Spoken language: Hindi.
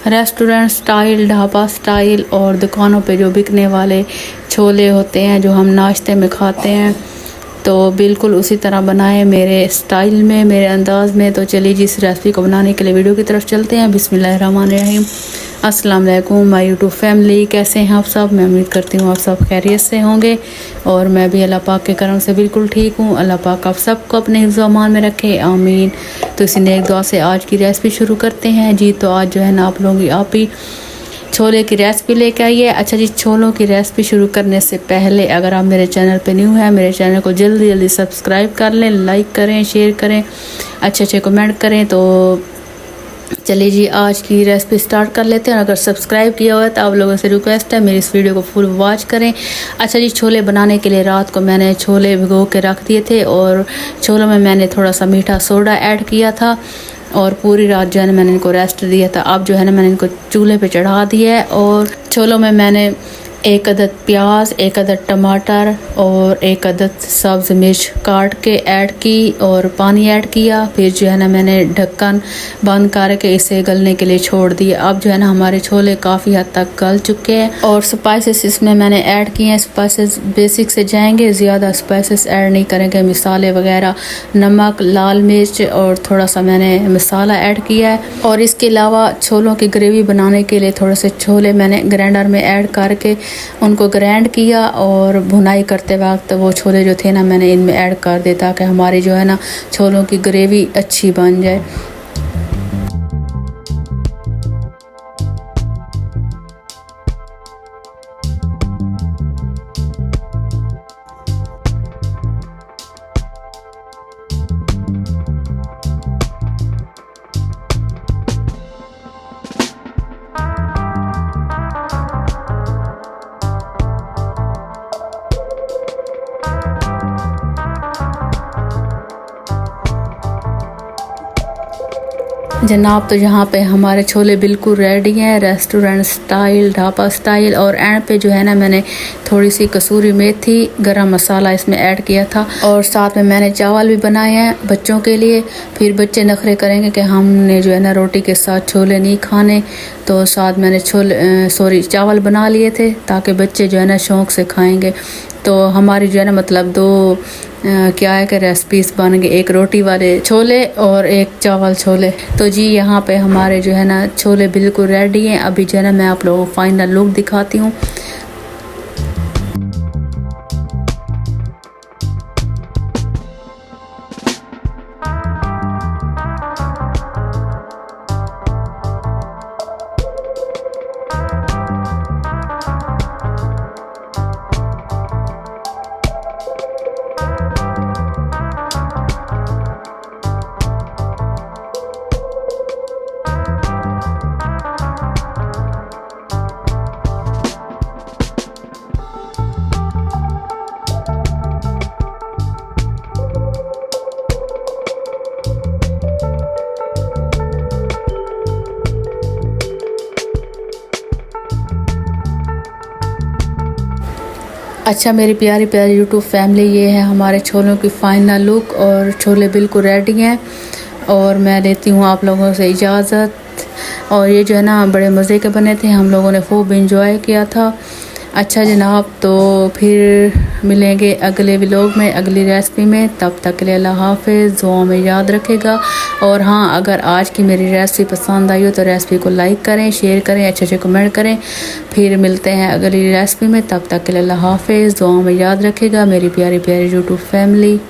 रेस्टोरेंट स्टाइल, ढाबा स्टाइल और दुकानों पे जो बिकने वाले छोले होते हैं जो हम नाश्ते में खाते हैं, तो बिल्कुल उसी तरह बनाए मेरे स्टाइल में, मेरे अंदाज़ में। तो चलिए जिस रेसिपी को बनाने के लिए वीडियो की तरफ चलते हैं। बिस्मिल्लाहिर्रहमानिर्रहीम। अस्सलाम वालेकुम माय यूट्यूब फैमिली, कैसे हैं आप सब? मैं उम्मीद करती हूँ आप सब खैरियत से होंगे और मैं भी अल्लाह पाक के करम से बिल्कुल ठीक हूँ। अल्लाह पाक आप सबको अपने हिफ्ज़ अमान में रखे, आमीन। तो इसी नेक दुआ से आज की रेसिपी शुरू करते हैं जी। तो आज जो है ना आप लोगों की आप ही छोले की रेसिपी लेके आई है। अच्छा जी, छोलों की रेसिपी शुरू करने से पहले अगर आप मेरे चैनल पे न्यू हैं, मेरे चैनल को जल्दी जल्दी सब्सक्राइब कर लें, लाइक करें, शेयर करें, अच्छे अच्छे कमेंट करें। तो चलिए जी आज की रेसिपी स्टार्ट कर लेते हैं। अगर सब्सक्राइब किया हुआ है तो आप लोगों से रिक्वेस्ट है मेरी इस वीडियो को फुल वॉच करें। अच्छा जी, छोले बनाने के लिए रात को मैंने छोले भिगो के रख दिए थे और छोलों में मैंने थोड़ा सा मीठा सोडा ऐड किया था और पूरी रात जो है ना मैंने इनको रेस्ट दिया था। अब जो है ना मैंने इनको चूल्हे पे चढ़ा दिया है और छोलों में मैंने 1 अदद प्याज, 1 अदद टमाटर और 1 अदद सब्ज़ मिर्च काट के ऐड की और पानी ऐड किया। फिर जो है ना मैंने ढक्कन बंद करके इसे गलने के लिए छोड़ दिया। अब जो है ना हमारे छोले काफ़ी हद तक गल चुके हैं और स्पाइसेस इसमें मैंने ऐड किए हैं। स्पाइसेस बेसिक से जाएंगे, ज़्यादा स्पाइसेस ऐड नहीं करेंगे। मिसाले वगैरह, नमक, लाल मिर्च और थोड़ा सा मैंने मसाला ऐड किया है। और इसके अलावा छोलों की ग्रेवी बनाने के लिए थोड़े से छोले मैंने ग्राइंडर में ऐड करके उनको ग्राइंड किया और भुनाई करते वक्त वो छोले जो थे ना मैंने इनमें ऐड कर दिया ताकि हमारी जो है ना छोलों की ग्रेवी अच्छी बन जाए। जनाब, तो यहाँ पे हमारे छोले बिल्कुल रेडी हैं, रेस्टोरेंट स्टाइल, ढाबा स्टाइल। और एंड पे जो है ना मैंने थोड़ी सी कसूरी मेथी, गरम मसाला इसमें ऐड किया था और साथ में मैंने चावल भी बनाए हैं बच्चों के लिए। फिर बच्चे नखरे करेंगे कि हमने जो है ना रोटी के साथ छोले नहीं खाने, तो साथ मैंने चावल बना लिए थे ताकि बच्चे जो है ना शौक़ से खाएँगे। तो हमारी जो है ना मतलब दो क्या है कि रेसिपीज़ बन गई, एक रोटी वाले छोले और एक चावल छोले। तो जी यहाँ पे हमारे जो है ना छोले बिल्कुल रेडी हैं। अभी जो है ना मैं आप लोगों को फाइनल लुक दिखाती हूँ। अच्छा मेरी प्यारी प्यारी यूट्यूब फैमिली, ये है हमारे छोलों की फ़ाइनल लुक और छोले बिल्कुल रेडी हैं और मैं लेती हूँ आप लोगों से इजाज़त। और ये जो है ना बड़े मज़े के बने थे, हम लोगों ने खूब इंजॉय किया था। अच्छा जनाब, तो फिर मिलेंगे अगले व्लॉग में, अगली रेसिपी में। तब तक के लिए अल्लाह हाफ़िज़, दुआ में याद रखेगा। और हाँ, अगर आज की मेरी रेसिपी पसंद आई हो तो रेसिपी को लाइक करें, शेयर करें, अच्छे अच्छे कमेंट करें। फिर मिलते हैं अगली रेसिपी में, तब तक के लिए अल्लाह हाफ़िज़, दुआ में याद रखेगा मेरी प्यारी प्यारी यूट्यूब फैमिली।